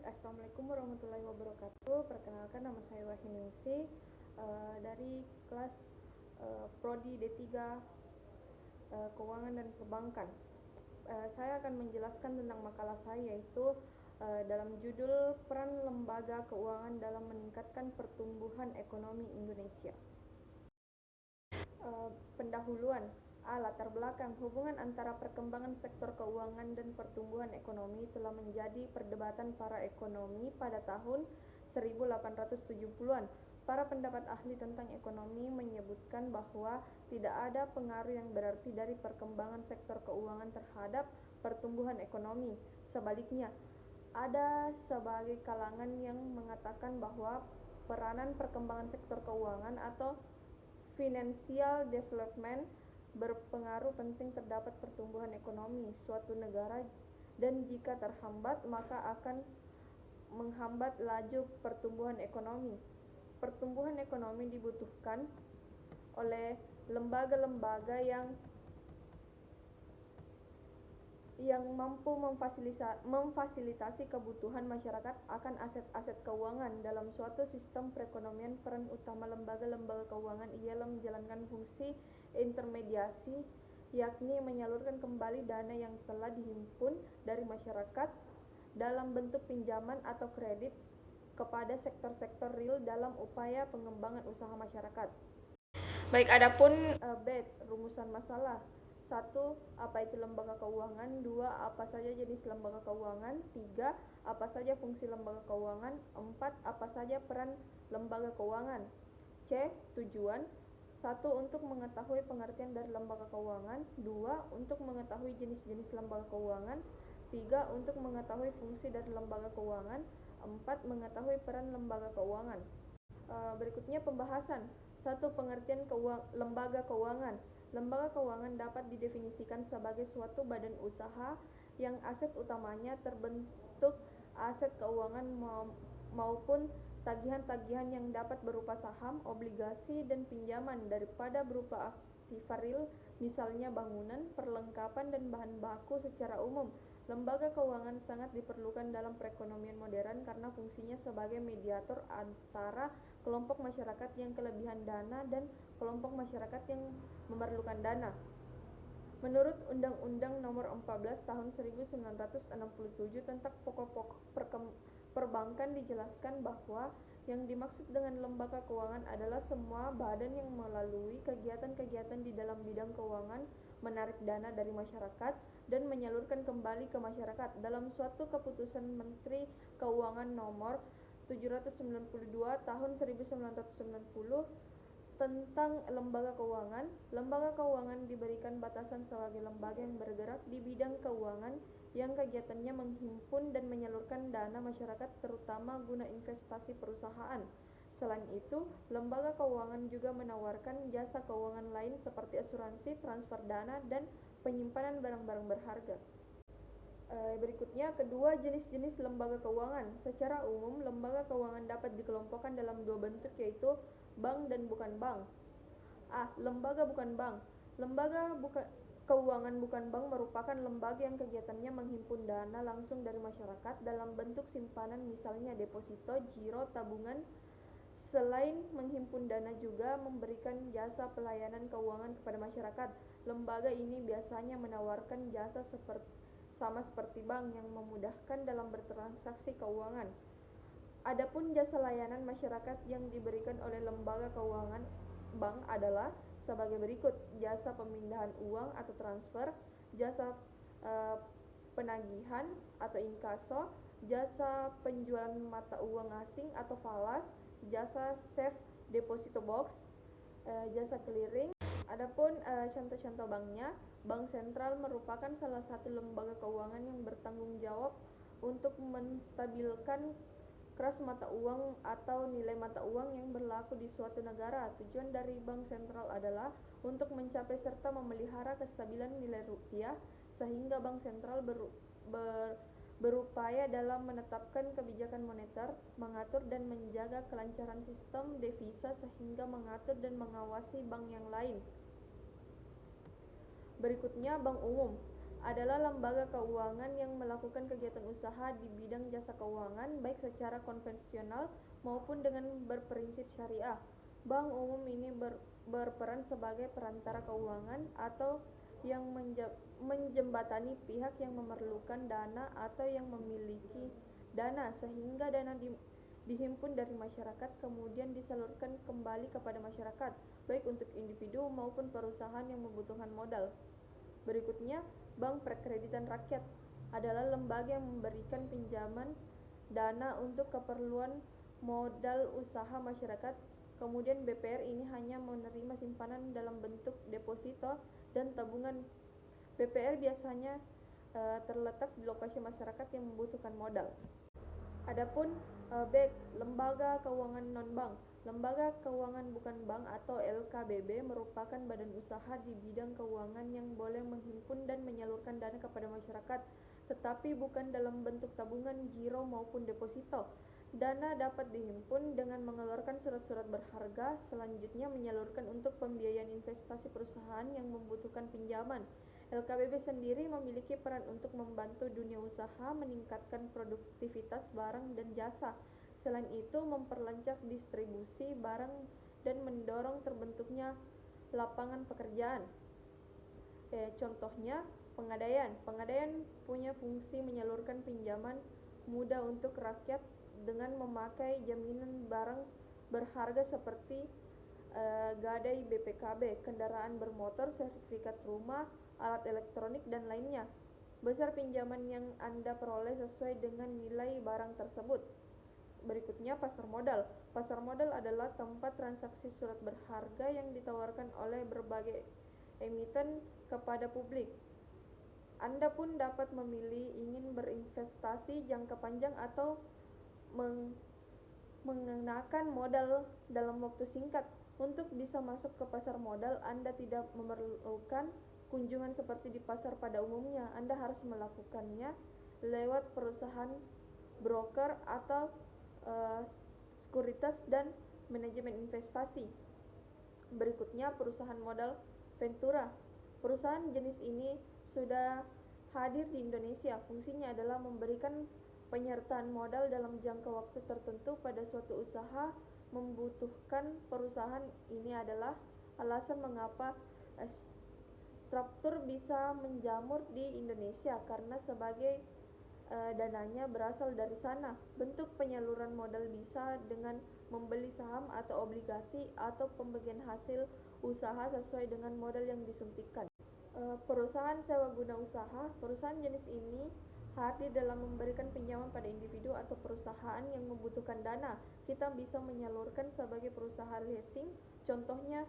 Assalamualaikum warahmatullahi wabarakatuh. Perkenalkan, nama saya Wahyuningsi dari kelas Prodi D3 Keuangan dan Perbankan. Saya akan menjelaskan tentang makalah saya, yaitu dalam judul Peran Lembaga Keuangan dalam Meningkatkan Pertumbuhan Ekonomi Indonesia. Pendahuluan. Latar belakang. Hubungan antara perkembangan sektor keuangan dan pertumbuhan ekonomi telah menjadi perdebatan para ekonomi pada tahun 1870-an. Para pendapat ahli tentang ekonomi menyebutkan bahwa tidak ada pengaruh yang berarti dari perkembangan sektor keuangan terhadap pertumbuhan ekonomi. Sebaliknya, ada sebagai kalangan yang mengatakan bahwa peranan perkembangan sektor keuangan atau financial development berpengaruh penting terdapat pertumbuhan ekonomi suatu negara, dan jika terhambat maka akan menghambat laju pertumbuhan ekonomi. Pertumbuhan ekonomi dibutuhkan oleh lembaga-lembaga yang mampu memfasilitasi kebutuhan masyarakat akan aset-aset keuangan. Dalam suatu sistem perekonomian, peran utama lembaga-lembaga keuangan ialah menjalankan fungsi intermediasi, yakni menyalurkan kembali dana yang telah dihimpun dari masyarakat dalam bentuk pinjaman atau kredit kepada sektor-sektor real dalam upaya pengembangan usaha masyarakat. Baik, adapun rumusan masalah. 1. Apa itu lembaga keuangan? 2. Apa saja jenis lembaga keuangan? 3. Apa saja fungsi lembaga keuangan? 4. Apa saja peran lembaga keuangan? C. Tujuan. 1. Untuk mengetahui pengertian dari lembaga keuangan. 2. Untuk mengetahui jenis-jenis lembaga keuangan. 3. Untuk mengetahui fungsi dari lembaga keuangan. 4. Mengetahui peran lembaga keuangan. Berikutnya pembahasan. 1. Pengertian lembaga keuangan. Lembaga keuangan dapat didefinisikan sebagai suatu badan usaha yang aset utamanya terbentuk aset keuangan maupun tagihan-tagihan yang dapat berupa saham, obligasi, dan pinjaman daripada berupa aktiva real, misalnya bangunan, perlengkapan, dan bahan baku. Secara umum, lembaga keuangan sangat diperlukan dalam perekonomian modern karena fungsinya sebagai mediator antara kelompok masyarakat yang kelebihan dana dan kelompok masyarakat yang memerlukan dana. Menurut Undang-Undang Nomor 14 Tahun 1967 tentang pokok-pokok perbankan, dijelaskan bahwa yang dimaksud dengan lembaga keuangan adalah semua badan yang melalui kegiatan-kegiatan di dalam bidang keuangan menarik dana dari masyarakat dan menyalurkan kembali ke masyarakat. Dalam suatu keputusan Menteri Keuangan Nomor 792 Tahun 1990 tentang lembaga keuangan diberikan batasan sebagai lembaga yang bergerak di bidang keuangan yang kegiatannya menghimpun dan menyalurkan dana masyarakat terutama guna investasi perusahaan. Selain itu, lembaga keuangan juga menawarkan jasa keuangan lain seperti asuransi, transfer dana, dan penyimpanan barang-barang berharga. Berikutnya, kedua jenis-jenis lembaga keuangan. Secara umum, lembaga keuangan dapat dikelompokkan dalam dua bentuk, yaitu bank dan bukan bank. Lembaga bukan bank. Keuangan bukan bank merupakan lembaga yang kegiatannya menghimpun dana langsung dari masyarakat dalam bentuk simpanan, misalnya deposito, giro, tabungan. Selain menghimpun dana, juga memberikan jasa pelayanan keuangan kepada masyarakat. Lembaga ini biasanya menawarkan jasa sama seperti bank yang memudahkan dalam bertransaksi keuangan. Adapun jasa layanan masyarakat yang diberikan oleh lembaga keuangan bank adalah sebagai berikut: jasa pemindahan uang atau transfer, jasa penagihan atau inkaso, jasa penjualan mata uang asing atau falas, jasa safe deposito box, jasa clearing. Adapun contoh-contoh banknya, Bank Sentral merupakan salah satu lembaga keuangan yang bertanggung jawab untuk menstabilkan kurs mata uang atau nilai mata uang yang berlaku di suatu negara. Tujuan dari Bank Sentral adalah untuk mencapai serta memelihara kestabilan nilai rupiah, sehingga Bank Sentral berupaya dalam menetapkan kebijakan moneter, mengatur dan menjaga kelancaran sistem devisa, sehingga mengatur dan mengawasi bank yang lain. Berikutnya, bank umum. adalah lembaga keuangan yang melakukan kegiatan usaha di bidang jasa keuangan baik secara konvensional maupun dengan berprinsip syariah. Bank umum ini berperan sebagai perantara keuangan atau yang menjembatani pihak yang memerlukan dana atau yang memiliki dana sehingga dana dihimpun dari masyarakat kemudian disalurkan kembali kepada masyarakat, baik untuk individu maupun perusahaan yang membutuhkan modal. Berikutnya, Bank Perkreditan Rakyat adalah lembaga yang memberikan pinjaman dana untuk keperluan modal usaha masyarakat. Kemudian BPR ini hanya menerima simpanan dalam bentuk deposito dan tabungan. BPR biasanya terletak di lokasi masyarakat yang membutuhkan modal. Adapun BEK, Lembaga Keuangan Non-Bank. Lembaga Keuangan Bukan Bank atau LKBB merupakan badan usaha di bidang keuangan yang boleh menghimpun dan menyalurkan dana kepada masyarakat, tetapi bukan dalam bentuk tabungan, giro maupun deposito. Dana dapat dihimpun dengan mengeluarkan surat-surat berharga, selanjutnya menyalurkan untuk pembiayaan investasi perusahaan yang membutuhkan pinjaman. LKBB sendiri memiliki peran untuk membantu dunia usaha meningkatkan produktivitas barang dan jasa. Selain itu, memperlancar distribusi barang dan mendorong terbentuknya lapangan pekerjaan. Contohnya, Pegadaian. Pegadaian punya fungsi menyalurkan pinjaman mudah untuk rakyat dengan memakai jaminan barang berharga seperti gadai BPKB, kendaraan bermotor, sertifikat rumah, alat elektronik, dan lainnya. Besar pinjaman yang Anda peroleh sesuai dengan nilai barang tersebut. Berikutnya, pasar modal. Pasar modal adalah tempat transaksi surat berharga yang ditawarkan oleh berbagai emiten kepada publik. Anda pun dapat memilih ingin berinvestasi jangka panjang atau mengenakan modal dalam waktu singkat. Untuk bisa masuk ke pasar modal, Anda tidak memerlukan kunjungan seperti di pasar pada umumnya. Anda harus melakukannya lewat perusahaan broker atau sekuritas dan manajemen investasi. Berikutnya, perusahaan modal ventura. Perusahaan jenis ini sudah hadir di Indonesia. Fungsinya adalah memberikan penyertaan modal dalam jangka waktu tertentu pada suatu usaha. Membutuhkan perusahaan ini adalah alasan mengapa struktur bisa menjamur di Indonesia karena sebagai dananya berasal dari sana. Bentuk penyaluran modal bisa dengan membeli saham atau obligasi atau pembagian hasil usaha sesuai dengan modal yang disuntikan. Perusahaan sewa guna usaha. Perusahaan jenis ini hadir dalam memberikan pinjaman pada individu atau perusahaan yang membutuhkan dana. Kita bisa menyalurkan sebagai perusahaan leasing. Contohnya,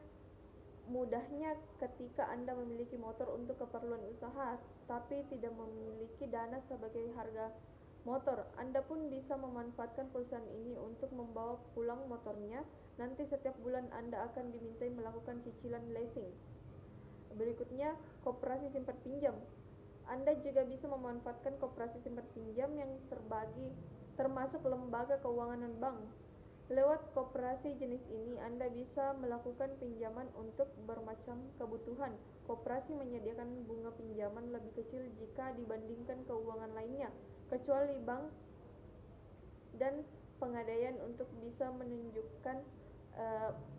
mudahnya ketika Anda memiliki motor untuk keperluan usaha, tapi tidak memiliki dana sebagai harga motor. Anda pun bisa memanfaatkan perusahaan ini untuk membawa pulang motornya. Nanti setiap bulan Anda akan dimintai melakukan cicilan leasing. Berikutnya, koperasi simpan pinjam. Anda juga bisa memanfaatkan koperasi simpan pinjam yang terbagi termasuk lembaga keuangan non-bank. Lewat koperasi jenis ini, Anda bisa melakukan pinjaman untuk bermacam kebutuhan. Koperasi menyediakan bunga pinjaman lebih kecil jika dibandingkan keuangan lainnya, kecuali bank dan Pegadaian.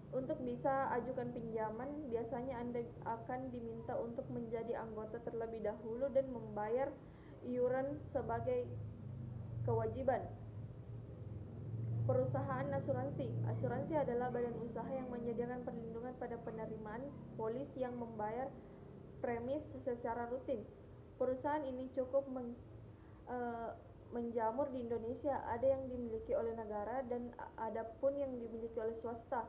Untuk bisa ajukan pinjaman, biasanya Anda akan diminta untuk menjadi anggota terlebih dahulu dan membayar iuran sebagai kewajiban. Perusahaan asuransi. Asuransi adalah badan usaha yang menyediakan perlindungan pada penerimaan polis yang membayar premis secara rutin. Perusahaan ini cukup menjamur di Indonesia. Ada yang dimiliki oleh negara dan ada pun yang dimiliki oleh swasta.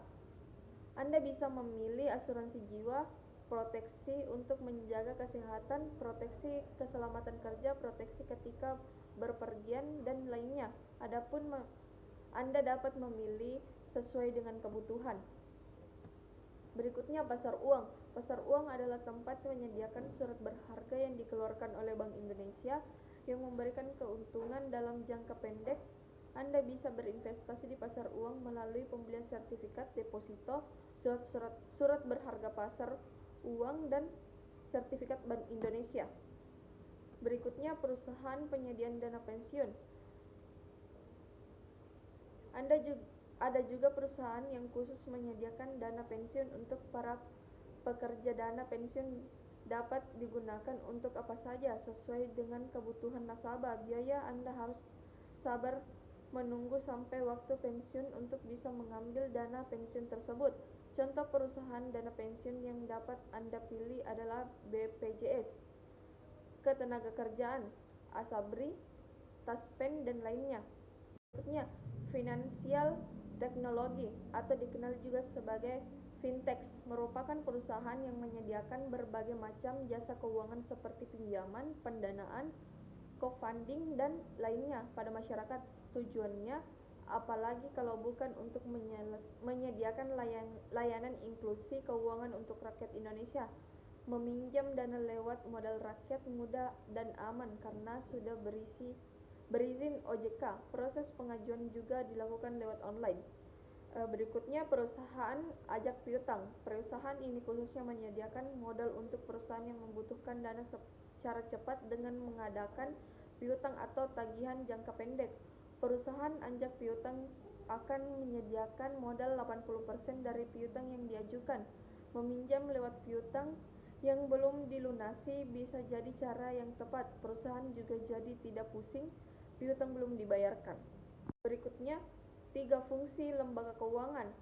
Anda bisa memilih asuransi jiwa, proteksi untuk menjaga kesehatan, proteksi keselamatan kerja, proteksi ketika berpergian, dan lainnya. Adapun Anda dapat memilih sesuai dengan kebutuhan. Berikutnya, pasar uang. Pasar uang adalah tempat menyediakan surat berharga yang dikeluarkan oleh Bank Indonesia yang memberikan keuntungan dalam jangka pendek. Anda bisa berinvestasi di pasar uang melalui pembelian sertifikat deposito, surat berharga pasar uang, dan sertifikat Bank Indonesia. Berikutnya, perusahaan penyediaan dana pensiun. Ada juga perusahaan yang khusus menyediakan dana pensiun untuk para pekerja. Dana pensiun dapat digunakan untuk apa saja sesuai dengan kebutuhan nasabah. Biaya Anda harus sabar menunggu sampai waktu pensiun untuk bisa mengambil dana pensiun tersebut. Contoh perusahaan dana pensiun yang dapat Anda pilih adalah BPJS, Ketenagakerjaan, Asabri, Taspen, dan lainnya. Berikutnya, financial technology atau dikenal juga sebagai fintech merupakan perusahaan yang menyediakan berbagai macam jasa keuangan seperti pinjaman, pendanaan, co-funding, dan lainnya pada masyarakat. Tujuannya apalagi kalau bukan untuk menyediakan layanan inklusi keuangan untuk rakyat Indonesia. Meminjam dana lewat modal rakyat mudah dan aman karena sudah berizin OJK. Proses pengajuan juga dilakukan lewat online. Berikutnya, perusahaan ajak piutang. Perusahaan ini khususnya menyediakan modal untuk perusahaan yang membutuhkan dana secara cepat dengan mengadakan piutang atau tagihan jangka pendek. Perusahaan ajak piutang akan menyediakan modal 80% dari piutang yang diajukan. Meminjam lewat piutang yang belum dilunasi bisa jadi cara yang tepat. Perusahaan juga jadi tidak pusing piutang belum dibayarkan. Berikutnya, 3 fungsi lembaga keuangan,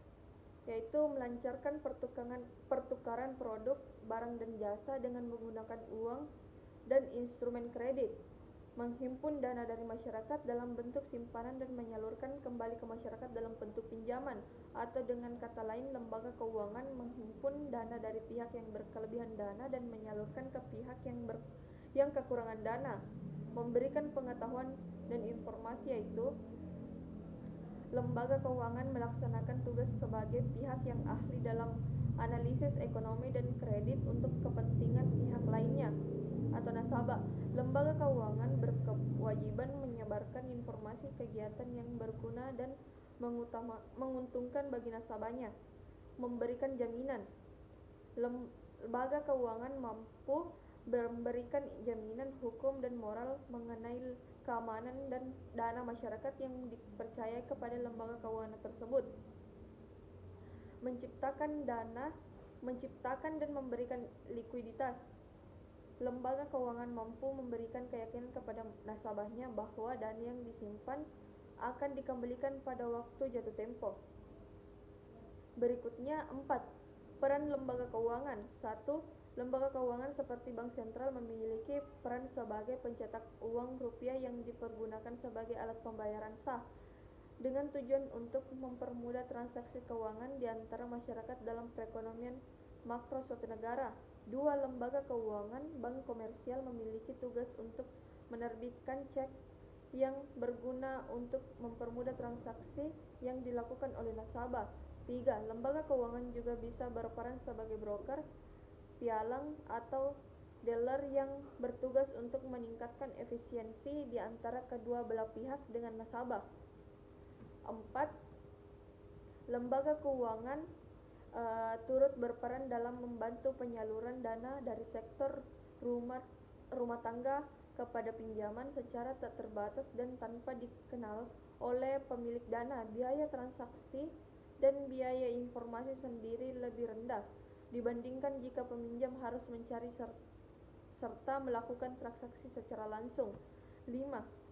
yaitu melancarkan pertukaran produk, barang dan jasa dengan menggunakan uang dan instrumen kredit, menghimpun dana dari masyarakat dalam bentuk simpanan dan menyalurkan kembali ke masyarakat dalam bentuk pinjaman, atau dengan kata lain, lembaga keuangan menghimpun dana dari pihak yang berkelebihan dana dan menyalurkan ke pihak yang kekurangan dana. Memberikan pengetahuan dan informasi, yaitu lembaga keuangan melaksanakan tugas sebagai pihak yang ahli dalam analisis ekonomi dan kredit untuk kepentingan pihak lainnya atau nasabah. Lembaga keuangan berkewajiban menyebarkan informasi kegiatan yang berguna dan menguntungkan bagi nasabahnya. Memberikan jaminan. Lembaga keuangan mampu memberikan jaminan hukum dan moral mengenai keamanan dan dana masyarakat yang dipercaya kepada lembaga keuangan tersebut. Menciptakan dan memberikan likuiditas. Lembaga keuangan mampu memberikan keyakinan kepada nasabahnya bahwa dana yang disimpan akan dikembalikan pada waktu jatuh tempo. Berikutnya, 4. Peran lembaga keuangan. 1. Lembaga keuangan seperti bank sentral memiliki peran sebagai pencetak uang rupiah yang dipergunakan sebagai alat pembayaran sah dengan tujuan untuk mempermudah transaksi keuangan di antara masyarakat dalam perekonomian makro suatu negara. 2. Lembaga keuangan bank komersial memiliki tugas untuk menerbitkan cek yang berguna untuk mempermudah transaksi yang dilakukan oleh nasabah. 3. Lembaga keuangan juga bisa berperan sebagai broker, pialang, atau dealer yang bertugas untuk meningkatkan efisiensi di antara kedua belah pihak dengan nasabah. 4. Lembaga keuangan turut berperan dalam membantu penyaluran dana dari sektor rumah tangga kepada pinjaman secara tak terbatas dan tanpa dikenal oleh pemilik dana. Biaya transaksi dan biaya informasi sendiri lebih rendah dibandingkan jika peminjam harus mencari serta melakukan transaksi secara langsung. 5.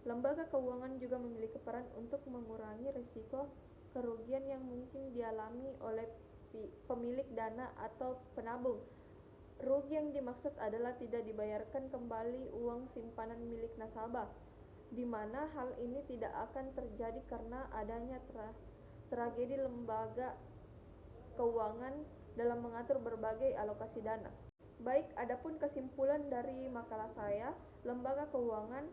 Lembaga keuangan juga memiliki peran untuk mengurangi risiko kerugian yang mungkin dialami oleh pemilik dana atau penabung. Rugi yang dimaksud adalah tidak dibayarkan kembali uang simpanan milik nasabah, di mana hal ini tidak akan terjadi karena adanya tragedi lembaga keuangan dalam mengatur berbagai alokasi dana. Baik, adapun kesimpulan dari makalah saya, lembaga keuangan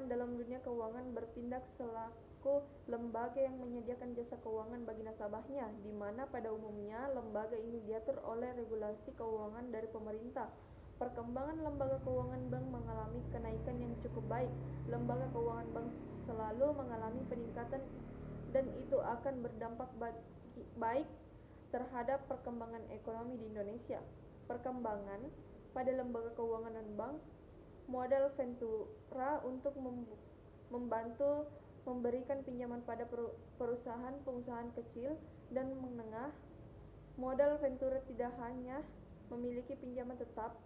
dalam dunia keuangan bertindak selaku lembaga yang menyediakan jasa keuangan bagi nasabahnya, di mana pada umumnya lembaga ini diatur oleh regulasi keuangan dari pemerintah. Perkembangan lembaga keuangan bank mengalami kenaikan yang cukup baik. Lembaga keuangan bank selalu mengalami peningkatan dan itu akan berdampak baik terhadap perkembangan ekonomi di Indonesia. Perkembangan pada lembaga keuangan dan bank, modal ventura untuk membantu memberikan pinjaman pada perusahaan kecil dan menengah. Modal ventura tidak hanya memiliki pinjaman tetap,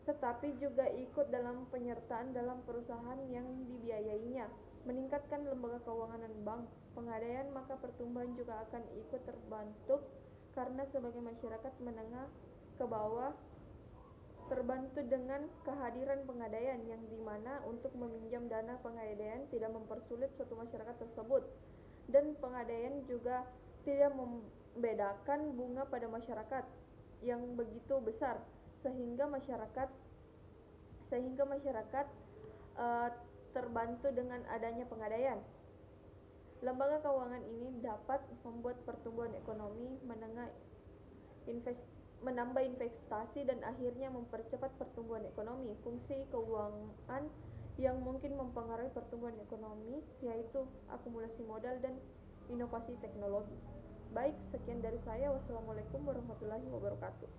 tetapi juga ikut dalam penyertaan dalam perusahaan yang dibiayainya. Meningkatkan lembaga keuangan dan bank pengadaian, maka pertumbuhan juga akan ikut terbantu karena sebagai masyarakat menengah ke bawah terbantu dengan kehadiran pengadaian yang dimana untuk meminjam dana pengadaian tidak mempersulit suatu masyarakat tersebut, dan pengadaian juga tidak membedakan bunga pada masyarakat yang begitu besar sehingga masyarakat terbantu dengan adanya pengadaian. Lembaga keuangan ini dapat membuat pertumbuhan ekonomi menambah investasi dan akhirnya mempercepat pertumbuhan ekonomi. Fungsi keuangan yang mungkin mempengaruhi pertumbuhan ekonomi yaitu akumulasi modal dan inovasi teknologi. Baik, sekian dari saya. Wassalamualaikum warahmatullahi wabarakatuh.